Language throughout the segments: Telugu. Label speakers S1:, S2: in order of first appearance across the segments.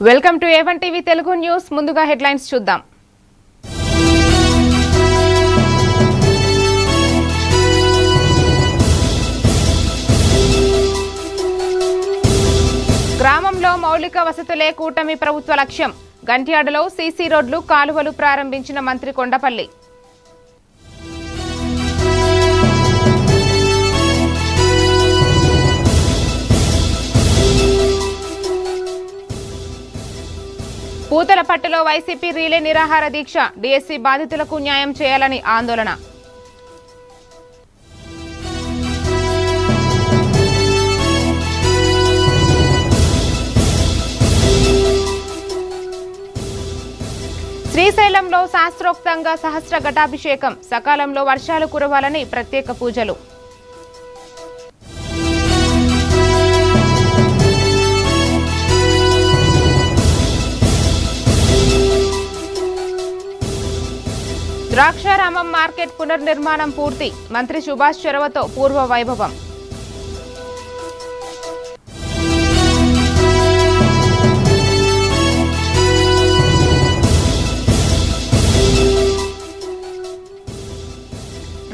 S1: Welcome to A1 TV Telugu news. ముందుగా హెడ్లైన్స్ చూద్దాం. గ్రామంలో మౌలిక వసతులే కూటమి ప్రభుత్వ లక్ష్యం. గంట్యాడలో సీసీ రోడ్లు, కాలువలు ప్రారంభించిన మంత్రి కొండపల్లి. పూతలపట్టులో వైసీపీ రీలే నిరాహార దీక్ష. డీఎస్సీ బాధితులకు న్యాయం చేయాలని ఆందోళన. శ్రీశైలంలో శాస్త్రోక్తంగా సహస్ర ఘటాభిషేకం. సకాలంలో వర్షాలు కురవాలని ప్రత్యేక పూజలు. ద్రాక్షారామం మార్కెట్ పునర్నిర్మాణం పూర్తి. మంత్రి సుభాష్ చొరవతో పూర్వ వైభవం.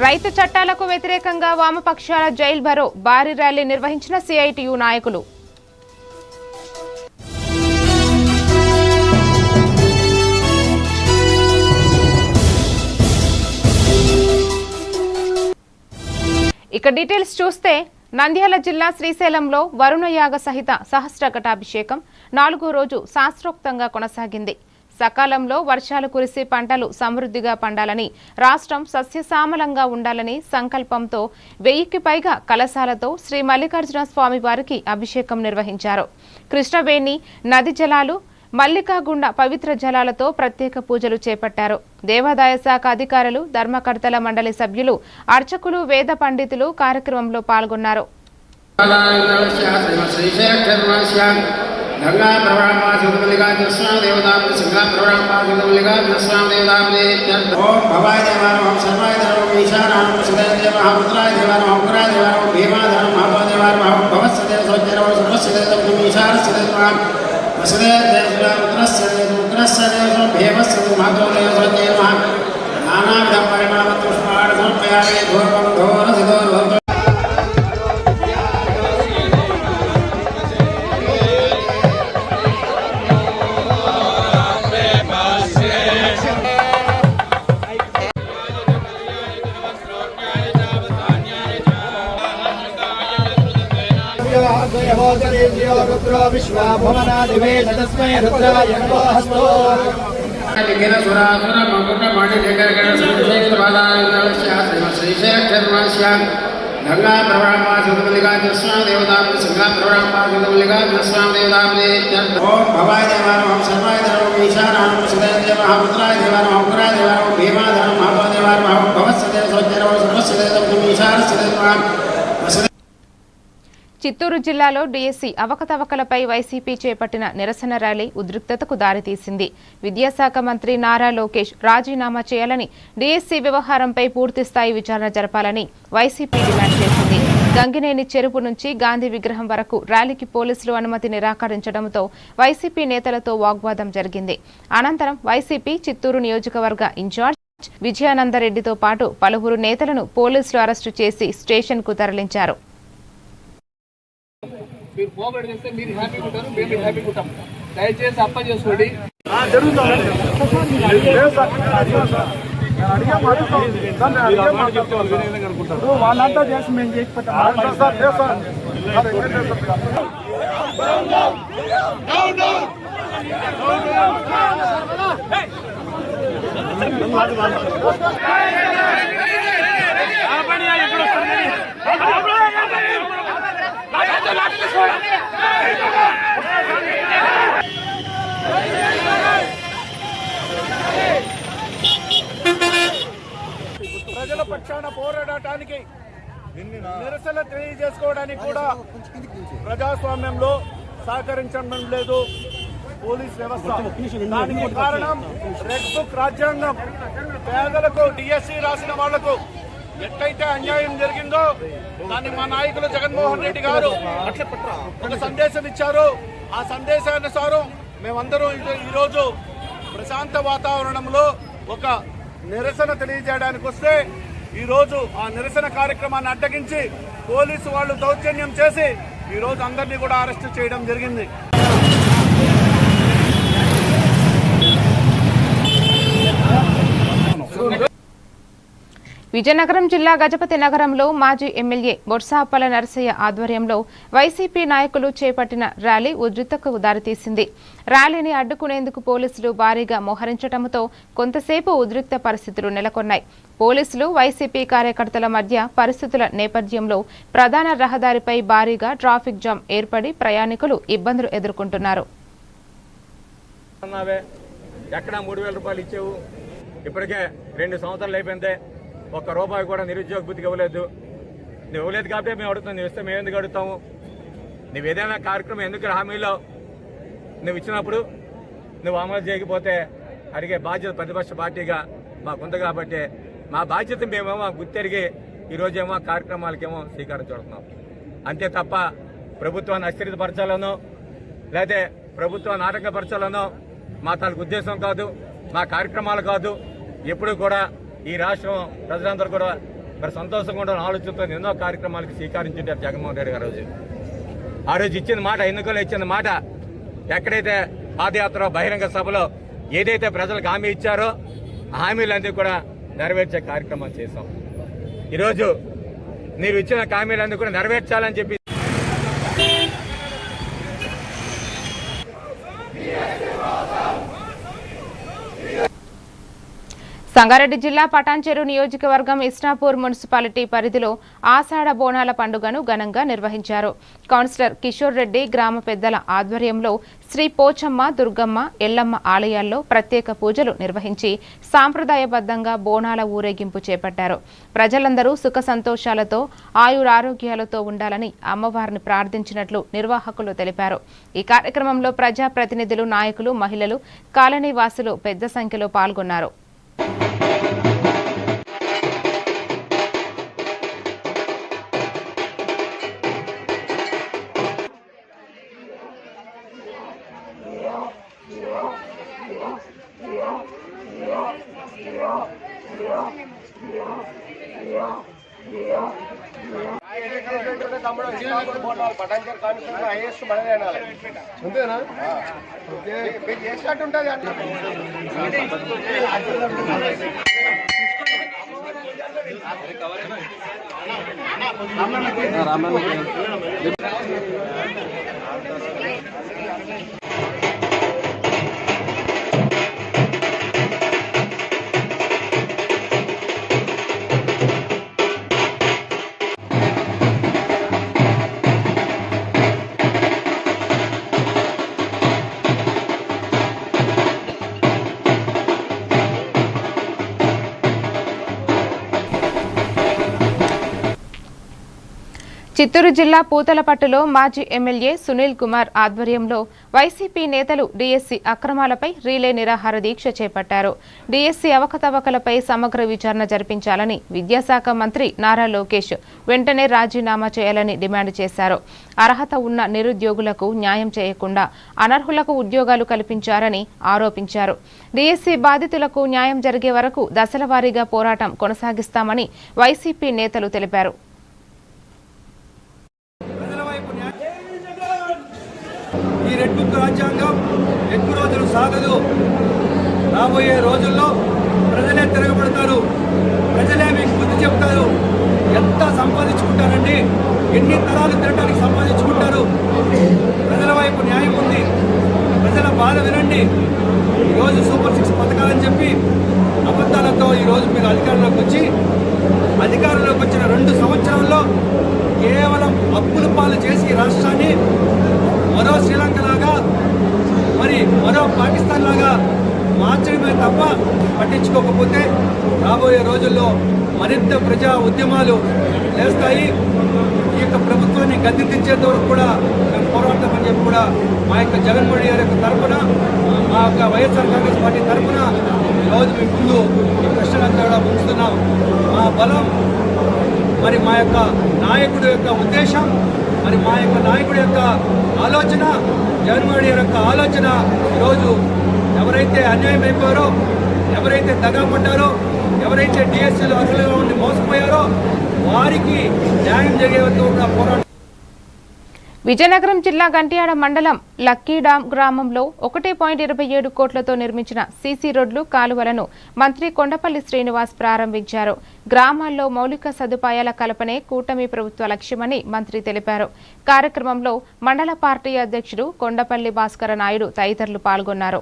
S1: రైతు చట్టాలకు వ్యతిరేకంగా వామపక్షాల జైల్ భరో. భారీ ర్యాలీ నిర్వహించిన సిఐటియు నాయకులు. ఇక డీటెయిల్స్ చూస్తే నంద్యాల జిల్లా శ్రీశైలంలో వరుణయాగ సహిత సహస్ర ఘటాభిషేకం 4వ రోజు శాస్త్రోక్తంగా కొనసాగింది. సకాలంలో వర్షాలు కురిసి పంటలు సమృద్ధిగా పండాలని, రాష్ట్రం సస్యశ్యామలంగా ఉండాలని సంకల్పంతో 1000కి పైగా కలశాలతో శ్రీ మల్లికార్జున స్వామి వారికి అభిషేకం నిర్వహించారు. కృష్ణవేణి నది జలాలు, మల్లికాగుండ పవిత్ర జలాలతో ప్రత్యేక పూజలు చేపట్టారు. దేవాదాయ శాఖ అధికారులు, ధర్మకర్తల మండలి సభ్యులు, అర్చకులు, వేద పండితులు కార్యక్రమంలో పాల్గొన్నారు. చిత్తూరు జిల్లాలో డీఎస్సీ అవకతవకలపై వైసీపీ చేపట్టిన నిరసన ర్యాలీ ఉద్రిక్తతకు దారితీసింది. విద్యాశాఖ మంత్రి నారా లోకేష్ రాజీనామా చేయాలని, డీఎస్సీ వ్యవహారంపై పూర్తిస్థాయి విచారణ జరపాలని వైసీపీ డిమాండ్ చేసింది. గంగినేని చెరువు నుంచి గాంధీ విగ్రహం వరకు ర్యాలీకి పోలీసులు అనుమతి నిరాకరించడంతో వైసీపీ నేతలతో వాగ్వాదం జరిగింది. అనంతరం వైసీపీ చిత్తూరు నియోజకవర్గ ఇన్ఛార్జ్ విజయానందరెడ్డితో పాటు పలువురు నేతలను పోలీసులు అరెస్టు చేసి స్టేషన్కు తరలించారు.
S2: మీరు పోగొట్టు చేస్తే మీరు హ్యాపీగా ఉంటారు, మేము హ్యాపీగా ఉంటాం. దయచేసి అప్ప చేసుకోండి.
S3: వాళ్ళంతా చేసి మేము చేసి ప్రజల పక్షాన పోరాడటానికి నిరసన తెలియజేసుకోవడానికి కూడా ప్రజాస్వామ్యంలో సహకరించడం లేదు పోలీస్ వ్యవస్థ. దానికి కారణం రెడ్ బుక్ రాజ్యాంగం. పేదలకు డిఎస్సి రాసిన వాళ్లకు ఎట్లయితే అన్యాయం జరిగిందో దాన్ని మా నాయకులు జగన్మోహన్ రెడ్డి గారు ఒక సందేశం ఇచ్చారు. ఆ సందేశానుసారం మేమందరూ ఈరోజు ప్రశాంత వాతావరణంలో ఒక నిరసన తెలియజేయడానికి వస్తే ఈరోజు ఆ నిరసన కార్యక్రమాన్ని అడ్డగించి పోలీసు వాళ్ళు దౌర్జన్యం చేసి ఈరోజు అందరినీ కూడా అరెస్టు చేయడం జరిగింది.
S1: విజయనగరం జిల్లా గజపతి నగరంలో మాజీ ఎమ్మెల్యే బొత్స నరసయ్య ఆధ్వర్యంలో వైసీపీ నాయకులు చేపట్టిన ర్యాలీ ఉద్రిక్తతకు దారితీసింది. ర్యాలీని అడ్డుకునేందుకు పోలీసులు భారీగా మోహరించడంతో కొంతసేపు ఉద్రిక్త పరిస్థితులు నెలకొన్నాయి. పోలీసులు వైసీపీ కార్యకర్తల మధ్య పరిస్థితుల నేపథ్యంలో ప్రధాన రహదారిపై భారీగా ట్రాఫిక్ జామ్ ఏర్పడి ప్రయాణికులు ఇబ్బందులు ఎదుర్కొంటున్నారు.
S4: ఎక్కడ 3,000 రూపాయలు ఇచ్చావు? ఇప్పటికే 2 సంవత్సరాలు అయిపోయింది. ఒక్క రూపాయి కూడా నిరుద్యోగ బుద్ధికి ఇవ్వలేదు. నువ్వు ఇవ్వలేదు కాబట్టి మేము అడుగుతాం. నువ్వు ఇస్తే మేము ఎందుకు అడుగుతాము? నువ్వు ఏదైనా కార్యక్రమం ఎందుకు హామీలో నువ్వు ఇచ్చినప్పుడు నువ్వు అమలు చేయకపోతే అడిగే బాధ్యత ప్రతిపక్ష పార్టీగా మాకుంది. కాబట్టి మా బాధ్యత మేమేమో గుర్తెరిగి ఈరోజేమో కార్యక్రమాలకేమో శ్రీకారం చుడుతున్నాం. అంతే తప్ప ప్రభుత్వాన్ని అస్థిరపరచాలనో లేకపోతే ప్రభుత్వాన్ని ఆటంకపరచాలనో మా తాలూకు ఉద్దేశం కాదు, మా కార్యక్రమాలు కాదు. ఎప్పుడు కూడా ఈ రాష్ట్రం ప్రజలందరూ కూడా మరి సంతోషంగా ఉండాలని ఆలోచనతో ఎన్నో కార్యక్రమాలకు స్వీకరించారు జగన్మోహన్ రెడ్డి గారు. ఆ రోజు ఇచ్చిన మాట, ఎన్నికల్లో ఇచ్చిన మాట, ఎక్కడైతే పాదయాత్ర బహిరంగ సభలో ఏదైతే ప్రజలకు హామీ ఇచ్చారో ఆ హామీలన్నీ కూడా నెరవేర్చే కార్యక్రమం చేశాం. ఈరోజు మీరు ఇచ్చిన హామీలన్నీ కూడా నెరవేర్చాలని చెప్పి
S1: సంగారెడ్డి జిల్లా పటాన్చెరు నియోజకవర్గం ఇస్నాపూర్ మున్సిపాలిటీ పరిధిలో ఆషాఢ బోనాల పండుగను ఘనంగా నిర్వహించారు. కౌన్సిలర్ కిషోర్ రెడ్డి గ్రామ పెద్దల ఆధ్వర్యంలో శ్రీ పోచమ్మ, దుర్గమ్మ, ఎల్లమ్మ ఆలయాల్లో ప్రత్యేక పూజలు నిర్వహించి సాంప్రదాయబద్ధంగా బోనాల ఊరేగింపు చేపట్టారు. ప్రజలందరూ సుఖ సంతోషాలతో ఆయురారోగ్యాలతో ఉండాలని అమ్మవారిని ప్రార్థించినట్లు నిర్వాహకులు తెలిపారు. ఈ కార్యక్రమంలో ప్రజాప్రతినిధులు, నాయకులు, మహిళలు, కాలనీ వాసులు పెద్ద సంఖ్యలో పాల్గొన్నారు.
S3: అంతేనా? చేసినట్టుంటుంది అండి.
S1: చిత్తూరు జిల్లా పూతలపట్టులో మాజీ ఎమ్మెల్యే సునీల్ కుమార్ ఆధ్వర్యంలో వైసీపీ నేతలు డీఎస్సీ అక్రమాలపై రీలే నిరాహార దీక్ష చేపట్టారు. డీఎస్సీ అవకతవకలపై సమగ్ర విచారణ జరిపించాలని విద్యాశాఖ మంత్రి నారా లోకేష్ వెంటనే రాజీనామా చేయాలని డిమాండ్ చేశారు. అర్హత ఉన్న నిరుద్యోగులకు న్యాయం చేయకుండా అనర్హులకు ఉద్యోగాలు కల్పించారని ఆరోపించారు. డీఎస్సీ బాధితులకు న్యాయం జరిగే వరకు దశలవారీగా పోరాటం కొనసాగిస్తామని వైసీపీ నేతలు తెలిపారు.
S5: ఈ రెడ్ బుక్ రాజ్యాంగం ఎక్కువ రోజులు సాగదు. రాబోయే రోజుల్లో ప్రజలే తిరగబడతారు, ప్రజలే మీకు బుద్ధి చెప్తారు. ఎంత సంపాదించుకుంటారండి, ఎన్ని తరాలు తినడానికి సంపాదించుకుంటారు. ప్రజల వైపు న్యాయం ఉంది, ప్రజల బాధ వినండి. ఈరోజు సూపర్ 6 పథకాలని చెప్పి అబద్ధాలతో ఈరోజు మీరు అధికారంలోకి వచ్చిన 2 సంవత్సరాల్లో కేవలం అప్పుల పాలు చేసి రాష్ట్రాన్ని మరో శ్రీలంక లాగా, మరి మరో పాకిస్తాన్ లాగా మార్చడమే తప్ప పట్టించుకోకపోతే రాబోయే రోజుల్లో మరింత ప్రజా ఉద్యమాలు లేస్తాయి. ఈ యొక్క ప్రభుత్వాన్ని గద్దె దించేంత వరకు కూడా మేము పోరాడతామని చెప్పి కూడా మా యొక్క జగన్మోహన్ గారి యొక్క తరఫున, మా యొక్క వైఎస్ఆర్ కాంగ్రెస్ పార్టీ తరఫున ఈరోజు మీ ముందు ఈ ప్రశ్నలంతా కూడా ఉంచుతున్నాం. మా బలం, మరి మా యొక్క నాయకుడి యొక్క ఉద్దేశం మరి మా యొక్క నాయకుడి యొక్క ఆలోచన, జగన్మోహన్ గారి యొక్క ఆలోచన ఈరోజు ఎవరైతే అన్యాయం అయిపోయారో, ఎవరైతే దగా పడ్డారో, ఎవరైతే డిఎస్సీలో అర్హులుగా ఉండి మోసపోయారో వారికి న్యాయం జరిగే వరకు కూడా పోరాటం.
S1: విజయనగరం జిల్లా గంట్యాడ మండలం లక్కీడాం గ్రామంలో 1.27 కోట్లతో నిర్మించిన సీసీ రోడ్లు, కాలువలను మంత్రి కొండపల్లి శ్రీనివాస్ ప్రారంభించారు. గ్రామాల్లో మౌలిక సదుపాయాల కల్పనే కూటమి ప్రభుత్వ లక్ష్యమని మంత్రి తెలిపారు. కార్యక్రమంలో మండల పార్టీ అధ్యక్షుడు కొండపల్లి భాస్కర నాయుడు తదితరులు పాల్గొన్నారు.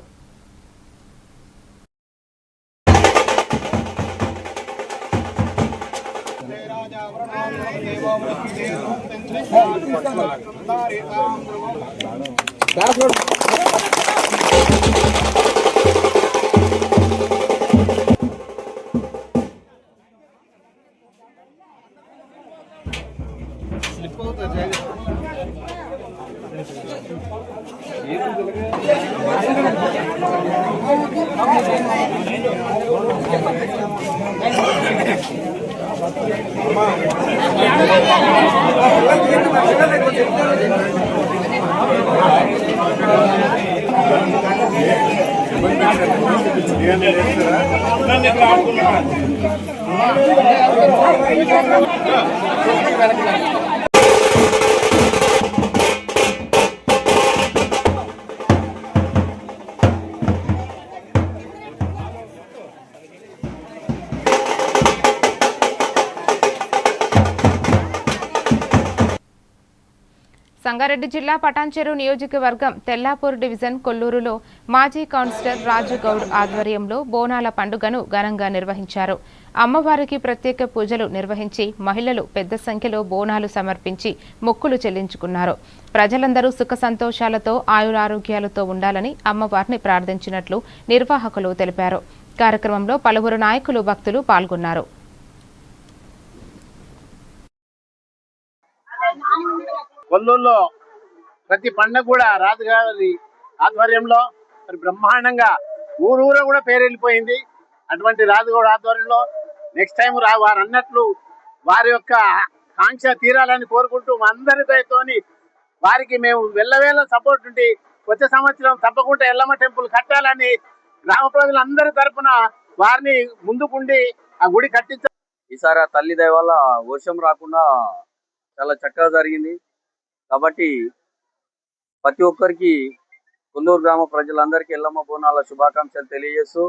S1: సంగారెడ్డి జిల్లా పటాన్చెరు నియోజకవర్గం తెల్లాపూర్ డివిజన్ కొల్లూరులో మాజీ కౌన్సిలర్ రాజు గౌడ్ ఆధ్వర్యంలో బోనాల పండుగను ఘనంగా నిర్వహించారు. అమ్మవారికి ప్రత్యేక పూజలు నిర్వహించి మహిళలు పెద్ద సంఖ్యలో బోనాలు సమర్పించి మొక్కులు చెల్లించుకున్నారు. ప్రజలందరూ సుఖ సంతోషాలతో ఆయురారోగ్యాలతో ఉండాలని అమ్మవారిని ప్రార్థించినట్లు నిర్వాహకులు తెలిపారు. కార్యక్రమంలో పలువురు నాయకులు, భక్తులు పాల్గొన్నారు.
S6: కొల్లూరులో ప్రతి పండుగ కూడా రాజుగారి ఆధ్వర్యంలో మరి బ్రహ్మాండంగా ఊరూర కూడా పేరు వెళ్ళిపోయింది. అటువంటి రాజుగౌడ ఆధ్వర్యంలో నెక్స్ట్ టైం వారు అన్నట్లు వారి యొక్క కాంక్ష తీరాలని కోరుకుంటూ అందరి దయతోని వారికి మేము వెళ్ళవేళ సపోర్ట్ ఉండి వచ్చే సంవత్సరం తప్పకుండా ఎల్లమ్మ టెంపుల్ కట్టాలని గ్రామ ప్రజలందరి తరఫున వారిని ముందుకుండి ఆ గుడి కట్టించారు.
S7: ఈసారి ఆ తల్లి దయ వల్ల వర్షం రాకుండా చాలా చక్కగా జరిగింది. కాబట్టి ప్రతి ఒక్కరికి కొల్లూరు గ్రామ ప్రజలందరికీ ఎల్లమ్మ బోనాల శుభాకాంక్షలు తెలియజేస్తూ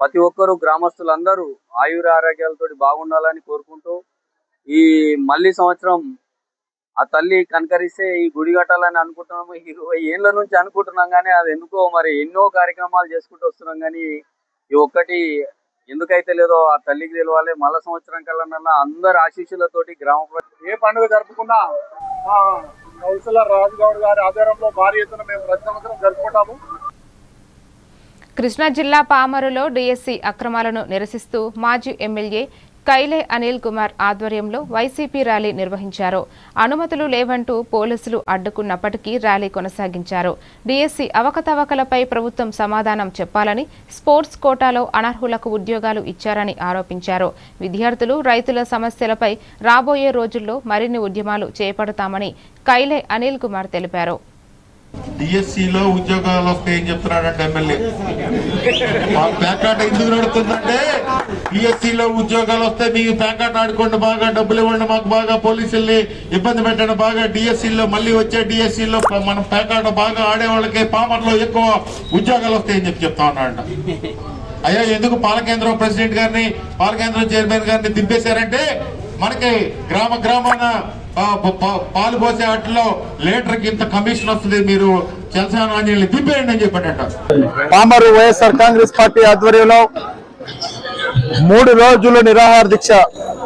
S7: ప్రతి ఒక్కరు గ్రామస్తులందరూ ఆయుర ఆరోగ్యాలతో బాగుండాలని కోరుకుంటూ ఈ మళ్ళీ సంవత్సరం ఆ తల్లి కనకరిస్తే ఈ గుడి కట్టాలని అనుకుంటున్నాము. 20 ఏళ్ళ నుంచి అనుకుంటున్నాం, కానీ అది ఎందుకో మరి ఎన్నో కార్యక్రమాలు చేసుకుంటూ వస్తున్నాం, కానీ ఈ ఒక్కటి ఎందుకైతే లేదో ఆ తల్లికి తెలవాలి. మళ్ళా సంవత్సరం కల్లా అందరు ఆశీస్సులతోటి గ్రామ
S3: ఏ పండుగ జరుపుకున్నా కౌన్సిలర్ రాజుగౌడ్ గారి ఆధ్వర్యంలో భారీ ఎత్తున మేము ప్రతి సంవత్సరం జరుపుకుంటాము.
S1: కృష్ణా జిల్లా పామరులో డిఎస్సి అక్రమాలను నిరసిస్తూ మాజీ ఎమ్మెల్యే కైలే అనిల్ కుమార్ ఆధ్వర్యంలో వైసీపీ ర్యాలీ నిర్వహించారు. అనుమతులు లేవంటూ పోలీసులు అడ్డుకున్నప్పటికీ ర్యాలీ కొనసాగించారు. డిఎస్సి అవకతవకలపై ప్రభుత్వం సమాధానం చెప్పాలని, స్పోర్ట్స్ కోటాలో అనర్హులకు ఉద్యోగాలు ఇచ్చారని ఆరోపించారు. విద్యార్థులు, రైతుల సమస్యలపై రాబోయే రోజుల్లో మరిన్ని ఉద్యమాలు చేపడతామని కైలే అనిల్ కుమార్ తెలిపారు.
S8: డిఎస్సిలో ఉద్యోగాలు వస్తాయని చెప్తున్నాడంటే ఎమ్మెల్యే ప్యాకాట్ ఎందుకు నడుతుందంటే డిఎస్సిలో ఉద్యోగాలు వస్తాయి, మీకు ప్యాకాట్ ఆడుకోండి, బాగా డబ్బులు ఇవ్వండి, మాకు బాగా పోలీసుల్ని ఇబ్బంది పెట్టండి, బాగా డిఎస్సిలో మళ్ళీ వచ్చే డిఎస్సిలో మనం ప్యాకాట్ బాగా ఆడే వాళ్ళకి పామర్లో ఎక్కువ ఉద్యోగాలు వస్తాయని చెప్తా ఉన్నాడంట. అయ్యా ఎందుకు పాలకేంద్రం ప్రెసిడెంట్ గారిని, పాలకేంద్రం చైర్మన్ గారిని దింపేశారంటే మనకి గ్రామాన పాలు పోసే వాటిలో లీటర్కి ఇంత కమిషన్ వస్తుంది, మీరు చలసానాన్ని దింపేయండి అని చెప్పాడట.
S9: పామరు వైఎస్ఆర్ కాంగ్రెస్ పార్టీ ఆధ్వర్యంలో 3 రోజుల నిరాహార దీక్ష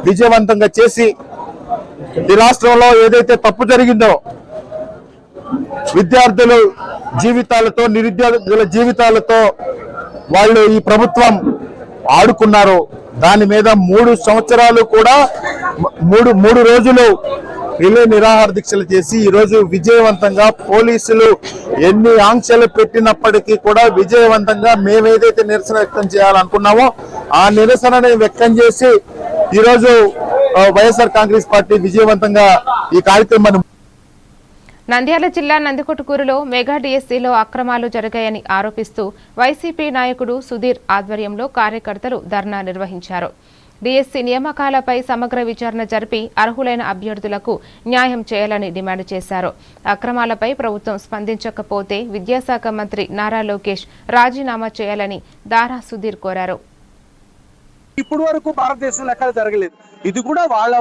S9: విజయవంతంగా చేసి ఈ రాష్ట్రంలో ఏదైతే తప్పు జరిగిందో, విద్యార్థుల జీవితాలతో, నిరుద్యోగుల జీవితాలతో వాళ్ళు ఈ ప్రభుత్వం ఆడుకున్నారు, దాని మీద 3 సంవత్సరాలు కూడా 3 రోజులు రిలే నిరాహార దీక్షలు చేసి ఈరోజు విజయవంతంగా పోలీసులు ఎన్ని ఆంక్షలు పెట్టినప్పటికీ కూడా విజయవంతంగా మేమేదైతే నిరసన వ్యక్తం చేయాలనుకున్నామో ఆ నిరసనని వ్యక్తం చేసి ఈరోజు వైఎస్ఆర్ కాంగ్రెస్ పార్టీ విజయవంతంగా ఈ కార్యక్రమాన్ని
S1: నంద్యాల జిల్లా నందికొట్కూరులో మెగా డిఎస్సీలో అక్రమాలు జరిగాయని ఆరోపిస్తూ వైసీపీ నాయకుడు సుధీర్ ఆధ్వర్యంలో కార్యకర్తలు ధర్నా నిర్వహించారు. డిఎస్సీ నియామకాలపై సమగ్ర విచారణ జరిపి అర్హులైన అభ్యర్థులకు న్యాయం చేయాలని డిమాండ్ చేశారు. అక్రమాలపై ప్రభుత్వం స్పందించకపోతే విద్యాశాఖ మంత్రి నారా లోకేష్ రాజీనామా చేయాలని దారా సుధీర్ కోరారు.
S5: ఇప్పుడు వరకు భారతదేశంలో ఎక్కడ జరగలేదు. ఇది కూడా వాళ్ళ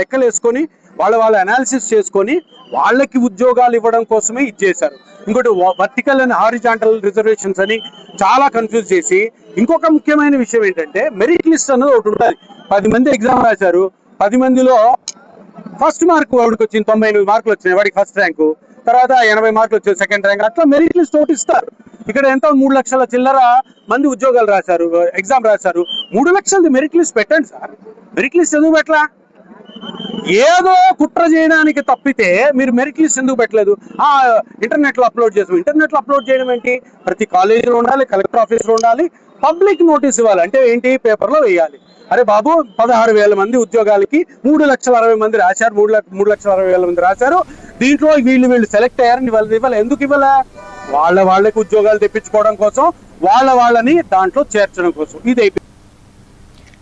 S5: లెక్కలు వేసుకొని వాళ్ళ అనాలిసిస్ చేసుకొని వాళ్ళకి ఉద్యోగాలు ఇవ్వడం కోసమే ఇది చేశారు. ఇంకోటి వర్టికల్ అండ్ హారిజాంటల్ రిజర్వేషన్స్ అని చాలా కన్ఫ్యూజ్ చేసి, ఇంకొక ముఖ్యమైన విషయం ఏంటంటే మెరిట్ లిస్ట్ అనేది ఒకటి ఉంటుంది. 10 మంది ఎగ్జామ్ రాశారు, 10 మందిలో ఫస్ట్ మార్క్ వాడికి వచ్చింది 98 మార్కులు వచ్చినాయి, వాడికి ఫస్ట్ ర్యాంకు, తర్వాత 80 మార్కులు వచ్చాయి సెకండ్ ర్యాంక్. అట్లా మెరిట్ లిస్ట్ ఒకటి ఇస్తారు. ఇక్కడ ఎంత 3 లక్షల చిల్లర మంది ఉద్యోగాలు రాశారు, ఎగ్జామ్ రాశారు. 3 లక్షలది మెరిట్ లిస్ట్ పెట్టండి సార్. మెరిట్ లిస్ట్ ఎందుకు పెట్టలా? ఏదో కుట్ర చేయడానికి తప్పితే మీరు మెరిట్ లిస్ట్ ఎందుకు పెట్టలేదు? ఇంటర్నెట్ లో అప్లోడ్ చేసాం. ఇంటర్నెట్ లో అప్లోడ్ చేయడం ఏంటి? ప్రతి కాలేజీలో ఉండాలి, కలెక్టర్ ఆఫీస్ లో ఉండాలి, పబ్లిక్ నోటీస్ ఇవ్వాలి. అంటే ఏంటి? పేపర్లో వేయాలి. అరే బాబు 16,000 మంది ఉద్యోగాలకి 3,60,000 మంది రాశారు, 3,60,000 మంది రాశారు. దీంట్లో వీళ్ళు సెలెక్ట్ అయ్యారని ఇవ్వాలి. ఎందుకు ఇవ్వాలా? వాళ్ళకి ఉద్యోగాలు తెప్పించుకోవడం కోసం, వాళ్ళని దాంట్లో చేర్చడం కోసం. ఇది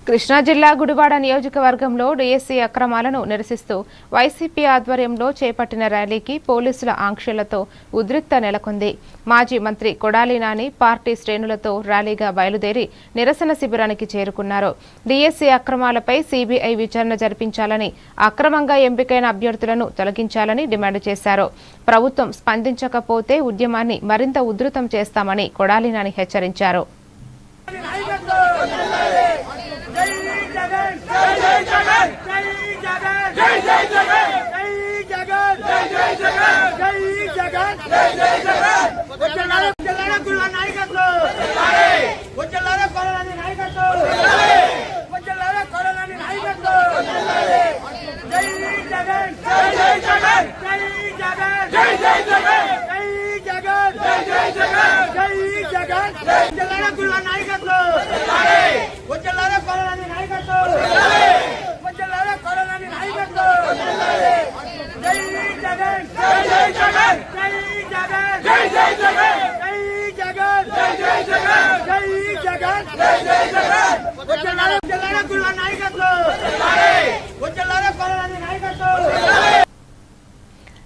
S1: కృష్ణా జిల్లా గుడివాడ నియోజకవర్గంలో డిఎస్సీ అక్రమాలను నిరసిస్తూ వైసీపీ ఆధ్వర్యంలో చేపట్టిన ర్యాలీకి పోలీసుల ఆంక్షలతో ఉద్రిక్త నెలకొంది. మాజీ మంత్రి కొడాలి నాని పార్టీ శ్రేణులతో ర్యాలీగా బయలుదేరి నిరసన శిబిరానికి చేరుకున్నారు. డిఎస్సీ అక్రమాలపై సీబీఐ విచారణ జరిపించాలని, అక్రమంగా ఎంపికైన అభ్యర్థులను తొలగించాలని డిమాండ్ చేశారు. ప్రభుత్వం స్పందించకపోతే ఉద్యమాన్ని మరింత ఉధృతం చేస్తామని కొడాలి నాని హెచ్చరించారు.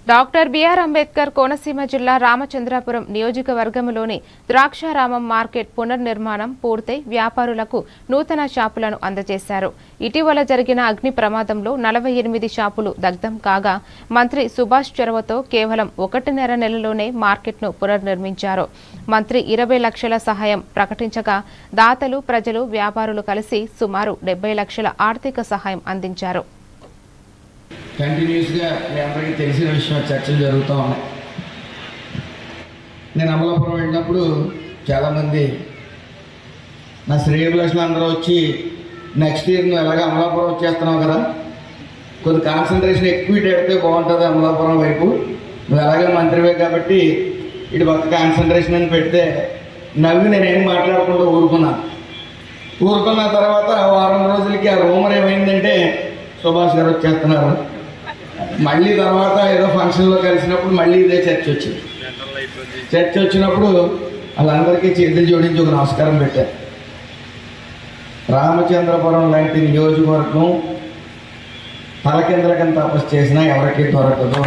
S1: డాక్టర్ బిఆర్ అంబేద్కర్ కోనసీమ జిల్లా రామచంద్రాపురం నియోజకవర్గంలోని ద్రాక్షారామం మార్కెట్ పునర్నిర్మాణం పూర్తయి వ్యాపారులకు నూతన షాపులను అందజేశారు. ఇటీవల జరిగిన అగ్ని ప్రమాదంలో 48 షాపులు దగ్ధం కాగా మంత్రి సుభాష్ చొరవతో కేవలం 1.5 నెలలోనే మార్కెట్ను పునర్నిర్మించారు. మంత్రి 20 లక్షల సహాయం ప్రకటించగా దాతలు, ప్రజలు, వ్యాపారులు కలిసి సుమారు 70 లక్షల ఆర్థిక సహాయం అందించారు.
S10: కంటిన్యూస్గా మీ అందరికీ తెలిసిన విషయం చర్చలు జరుగుతూ ఉన్నాయి. నేను అమలాపురం వెళ్ళినప్పుడు చాలామంది నా శ్రేయభిలాషులు అందరూ వచ్చి నెక్స్ట్ ఇయర్ నువ్వు ఎలాగ అమలాపురం వచ్చేస్తున్నావు కదా, కొద్ది కాన్సన్ట్రేషన్ ఎక్కువ పెడితే బాగుంటుంది అమలాపురం వైపు, నువ్వు ఎలాగే మంత్రివే కాబట్టి ఇటు పక్క కాన్సన్ట్రేషన్ అని పెడితే నవ్వి నేనేం మాట్లాడకుండా ఊరుకున్న తర్వాత వారం రోజులకి ఆ రూమర్ ఏమైందంటే సుభాష్ గారు వచ్చేస్తున్నారు. మళ్ళీ తర్వాత ఏదో ఫంక్షన్లో కలిసినప్పుడు మళ్ళీ ఇదే చర్చ వచ్చినప్పుడు వాళ్ళందరికీ చేతులు జోడించి ఒక నమస్కారం పెట్టారు. రామచంద్రపురం లాంటి నియోజకవర్గం తలకిందలకని తపస్సు చేసినా ఎవరికి దొరకదు.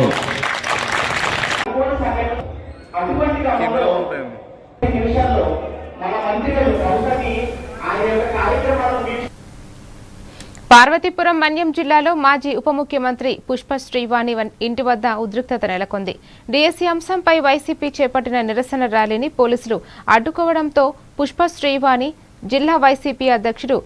S1: పార్వతీపురం మన్యం జిల్లాలో మాజీ ఉప ముఖ్యమంత్రి పుష్ప శ్రీవాణి ఇంటి వద్ద ఉద్రిక్తత నెలకొంది. డిఎస్సీ అంశంపై వైసీపీ చేపట్టిన నిరసన ర్యాలీని పోలీసులు అడ్డుకోవడంతో పుష్ప శ్రీవాణి జిల్లా వైసీపీ అధ్యక్షుడు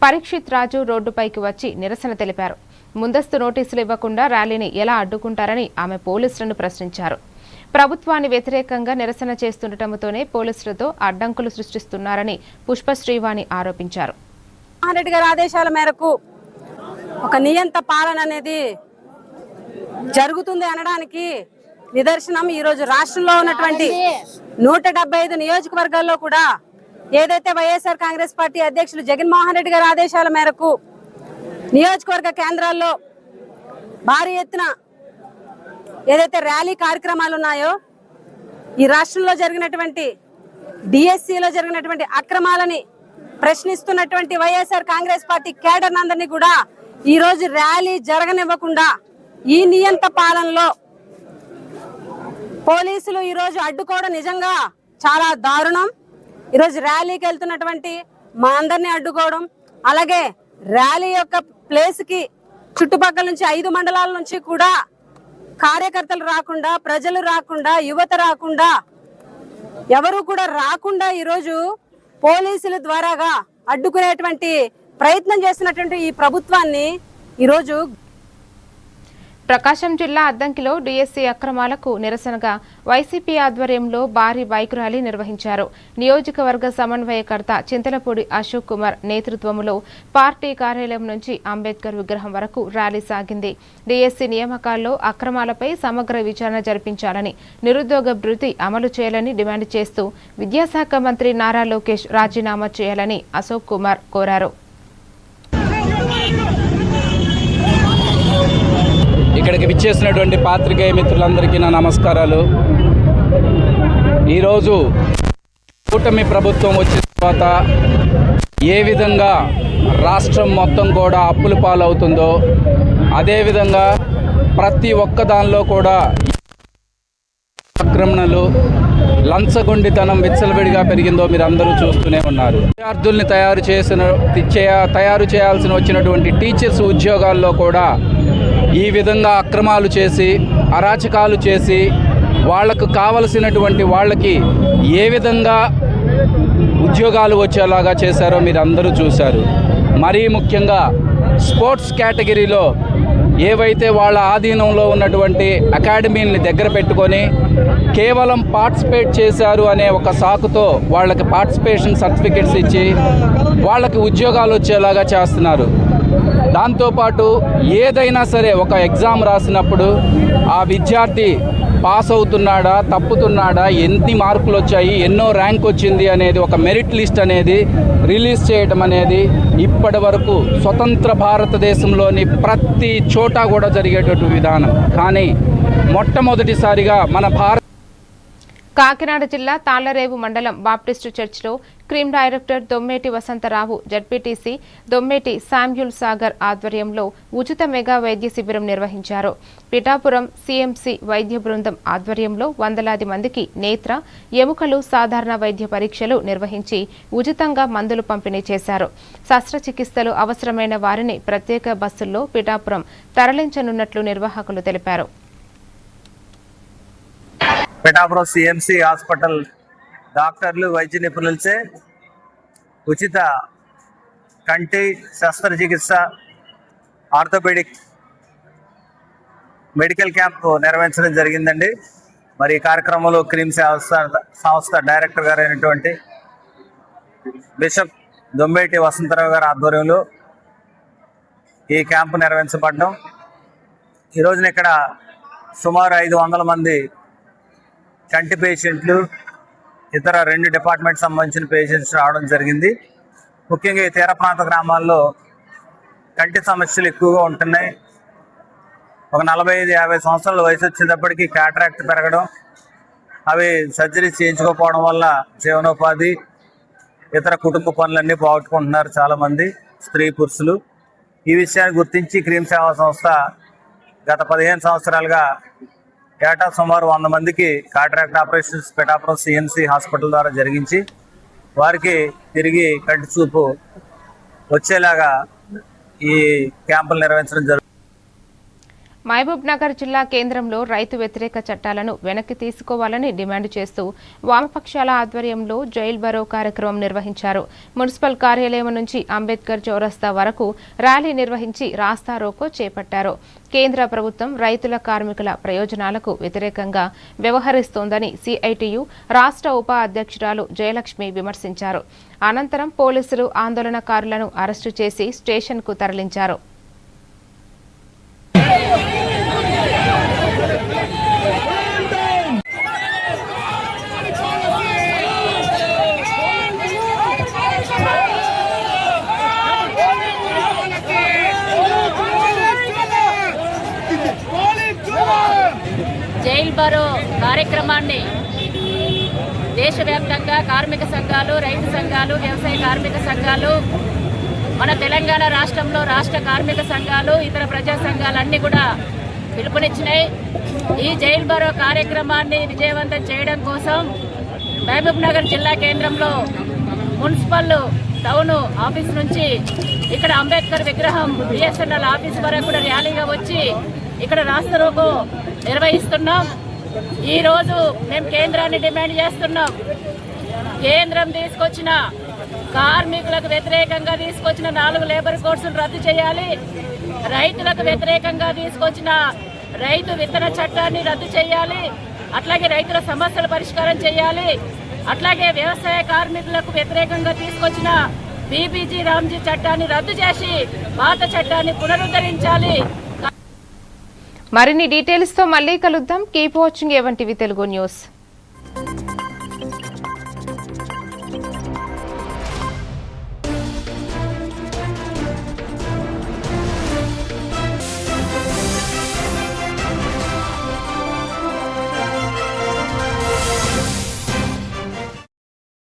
S1: పరీక్షిత్ రాజు రోడ్డుపైకి వచ్చి నిరసన తెలిపారు. ముందస్తు నోటీసులు ఇవ్వకుండా ర్యాలీని ఎలా అడ్డుకుంటారని ఆమె పోలీసులను ప్రశ్నించారు. ప్రభుత్వాన్ని వ్యతిరేకంగా నిరసన చేస్తుండటంతోనే పోలీసులతో అడ్డంకులు సృష్టిస్తున్నారని పుష్ప శ్రీవాణి ఆరోపించారు.
S11: రెడ్డి గారి ఆదేశాల మేరకు ఒక నియంత పాలన అనేది జరుగుతుంది అనడానికి నిదర్శనం ఈరోజు రాష్ట్రంలో ఉన్నటువంటి 175 నియోజకవర్గాల్లో కూడా ఏదైతే వైఎస్ఆర్ కాంగ్రెస్ పార్టీ అధ్యక్షులు జగన్మోహన్ రెడ్డి గారి ఆదేశాల మేరకు నియోజకవర్గ కేంద్రాల్లో భారీ ఎత్తున ఏదైతే ర్యాలీ కార్యక్రమాలు ఉన్నాయో ఈ రాష్ట్రంలో జరిగినటువంటి డిఎస్సిలో జరిగినటువంటి అక్రమాలని ప్రశ్నిస్తున్నటువంటి వైఎస్ఆర్ కాంగ్రెస్ పార్టీ కేడర్ అందరినీ కూడా ఈ రోజు ర్యాలీ జరగనివ్వకుండా ఈ నియంత పాలనలో పోలీసులు ఈ రోజు అడ్డుకోవడం నిజంగా చాలా దారుణం. ఈరోజు ర్యాలీకి వెళ్తున్నటువంటి మా అందరినీ అడ్డుకోవడం, అలాగే ర్యాలీ యొక్క ప్లేస్ కి చుట్టుపక్కల నుంచి 5 మండలాల నుంచి కూడా కార్యకర్తలు రాకుండా, ప్రజలు రాకుండా, యువత రాకుండా, ఎవరు కూడా రాకుండా ఈరోజు పోలీసుల ద్వారాగా అడ్డుకునేటువంటి ప్రయత్నం చేస్తున్నటువంటి ఈ ప్రభుత్వాన్ని ఈరోజు
S1: ప్రకాశం జిల్లా అద్దంకిలో డిఎస్సి అక్రమాలకు నిరసనగా వైసీపీ ఆధ్వర్యంలో భారీ బైక్ ర్యాలీ నిర్వహించారు. నియోజకవర్గ సమన్వయకర్త చింతలపూడి అశోక్ కుమార్ నేతృత్వంలో పార్టీ కార్యాలయం నుంచి అంబేద్కర్ విగ్రహం వరకు ర్యాలీ సాగింది. డిఎస్సి నియామకాల్లో అక్రమాలపై సమగ్ర విచారణ జరిపించాలని, నిరుద్యోగ భృతి అమలు చేయాలని డిమాండ్ చేస్తూ విద్యాశాఖ మంత్రి నారా లోకేష్ రాజీనామా చేయాలని అశోక్ కుమార్ కోరారు.
S12: ఇక్కడికి విచ్చేసినటువంటి పాత్రికేయ మిత్రులందరికీ నా నమస్కారాలు. ఈరోజు కూటమి ప్రభుత్వం వచ్చిన తర్వాత ఏ విధంగా రాష్ట్రం మొత్తం కూడా అప్పుల పాలవుతుందో, అదేవిధంగా ప్రతి ఒక్క దానిలో కూడా ఆక్రమణలు, లంచగొండితనం విచ్చలవిడిగా పెరిగిందో మీరు అందరూ చూస్తూనే ఉన్నారు. విద్యార్థుల్ని తయారు చేయాల్సిన వచ్చినటువంటి టీచర్స్ ఉద్యోగాల్లో కూడా ఈ విధంగా అక్రమాలు చేసి, అరాచకాలు చేసి, వాళ్లకు కావలసినటువంటి వాళ్ళకి ఏ విధంగా ఉద్యోగాలు వచ్చేలాగా చేశారో మీరు అందరూ చూశారు. మరీ ముఖ్యంగా స్పోర్ట్స్ కేటగిరీలో ఏవైతే వాళ్ళ ఆధీనంలో ఉన్నటువంటి అకాడమీని దగ్గర పెట్టుకొని కేవలం పార్టిసిపేట్ చేశారు అనే ఒక సాకుతో వాళ్ళకి పార్టిసిపేషన్ సర్టిఫికెట్స్ ఇచ్చి వాళ్ళకి ఉద్యోగాలు వచ్చేలాగా చేస్తున్నారు. దాంతోపాటు ఏదైనా సరే ఒక ఎగ్జామ్ రాసినప్పుడు ఆ విద్యార్థి పాస్ అవుతున్నాడా, తప్పుతున్నాడా, ఎన్ని మార్కులు వచ్చాయి, ఎన్నో ర్యాంక్ వచ్చింది అనేది ఒక మెరిట్ లిస్ట్ అనేది రిలీజ్ చేయడం అనేది ఇప్పటి వరకు స్వతంత్ర భారతదేశంలోని ప్రతి చోట కూడా జరిగేటటువంటి విధానం. కానీ మొట్టమొదటిసారిగా మన
S1: కాకినాడ జిల్లా తాళ్లరేవు మండలం బాప్టిస్టు చర్చిలో cream director Dommeti Vasantrao, ZPTC Dommeti Samuel Sagar ఆధ్వర్యంలో ఉచిత మెగా వైద్య శిబిరం నిర్వహించారు. పిఠాపురం సిఎంసి వైద్య బృందం ఆధ్వర్యంలో వందలాది మందికి నేత్ర, ఎముకలు సాధారణ వైద్య పరీక్షలు నిర్వహించి ఉచితంగా మందులు పంపిణీ చేశారు. శస్త్రచికిత్సలు అవసరమైన వారిని ప్రత్యేక బస్సుల్లో పిఠాపురం తరలించనున్నట్లు నిర్వాహకులు తెలిపారు.
S13: పిఠాపురం సిఎంసి హాస్పిటల్ డాక్టర్లు, వైద్య నిపుణులచే ఉచిత కంటి శస్త్రచికిత్స, ఆర్థోపెడిక్ మెడికల్ క్యాంప్ నిర్వహించడం జరిగిందండి. మరి ఈ కార్యక్రమంలో క్రీమ్ సంస్థ డైరెక్టర్ గారు అయినటువంటి బిషప్ దొమ్మేటి వసంతరావు గారి ఆధ్వర్యంలో ఈ క్యాంపు నిర్వహించబడ్డం. ఈ రోజున ఇక్కడ సుమారు 500 మంది కంటి పేషెంట్లు, ఇతర 2 డిపార్ట్మెంట్ సంబంధించిన పేషెంట్స్ రావడం జరిగింది. ముఖ్యంగా ఈ తీర ప్రాంత గ్రామాల్లో కంటి సమస్యలు ఎక్కువగా ఉంటున్నాయి. ఒక 45-50 సంవత్సరాల వయసు వచ్చేటప్పటికి క్యాటరాక్ట్ పెరగడం, అవి సర్జరీ చేయించుకోకపోవడం వల్ల జీవనోపాధి, ఇతర కుటుంబ పనులన్నీ పోగొట్టుకుంటున్నారు చాలామంది స్త్రీ పురుషులు. ఈ విషయాన్ని గుర్తించి క్రీమ్ సేవా సంస్థ గత 15 సంవత్సరాలుగా ఏటా సుమారు 100 మందికి contract operations Pithapuram CMC hospital ద్వారా జరిగించి వారికి తిరిగి కంటి చూపు వచ్చేలాగా ఈ క్యాంపులు నిర్వహించడం జరుగుతుంది.
S1: మహబూబ్ నగర్ జిల్లా కేంద్రంలో రైతు వ్యతిరేక చట్టాలను వెనక్కి తీసుకోవాలని డిమాండ్ చేస్తూ వామపక్షాల ఆధ్వర్యంలో జైల్ బరో కార్యక్రమం నిర్వహించారు. మున్సిపల్ కార్యాలయం నుంచి అంబేద్కర్ చౌరస్తా వరకు ర్యాలీ నిర్వహించి రాస్తా రోకో చేపట్టారు. కేంద్ర ప్రభుత్వం రైతుల, కార్మికుల ప్రయోజనాలకు వ్యతిరేకంగా వ్యవహరిస్తోందని సిఐటియు రాష్ట్ర ఉప అధ్యక్షురాలు జయలక్ష్మి విమర్శించారు. అనంతరం పోలీసులు ఆందోళనకారులను అరెస్టు చేసి స్టేషన్కు తరలించారు.
S11: భరో కార్యక్రమాన్ని దేశవ్యాప్తంగా కార్మిక సంఘాలు, రైతు సంఘాలు, వ్యవసాయ కార్మిక సంఘాలు, మన తెలంగాణ రాష్ట్రంలో రాష్ట్ర కార్మిక సంఘాలు, ఇతర ప్రజా సంఘాలన్నీ కూడా పిలుపునిచ్చినాయి. ఈ జైల్ భరో కార్యక్రమాన్ని విజయవంతం చేయడం కోసం మహబూబ్ నగర్ జిల్లా కేంద్రంలో మున్సిపల్ టౌన్ ఆఫీస్ నుంచి ఇక్కడ అంబేద్కర్ విగ్రహం బిఎస్ఎన్ఎల్ ఆఫీస్ వరకు కూడా ర్యాలీగా వచ్చి ఇక్కడ రాస్తారోకో నిర్వహిస్తున్నాం. ఈ రోజు మేము కేంద్రాన్ని డిమాండ్ చేస్తున్నాం. కేంద్రం తీసుకొచ్చిన కార్మికులకు వ్యతిరేకంగా తీసుకొచ్చిన 4 లేబర్ కోడ్స్ను రద్దు చేయాలి. రైతులకు వ్యతిరేకంగా తీసుకొచ్చిన రైతు విత్తన చట్టాన్ని రద్దు చేయాలి. అట్లాగే రైతుల సమస్యల పరిష్కారం చేయాలి. అట్లాగే వ్యవసాయ కార్మికులకు వ్యతిరేకంగా తీసుకొచ్చిన బీబీజీ రామ్జీ చట్టాన్ని రద్దు చేసి పాత చట్టాన్ని పునరుద్ధరించాలి.
S1: మరిన్ని డీటెయిల్స్ తో మళ్ళీ కలుద్దాం. Keep watching A1 TV Telugu news.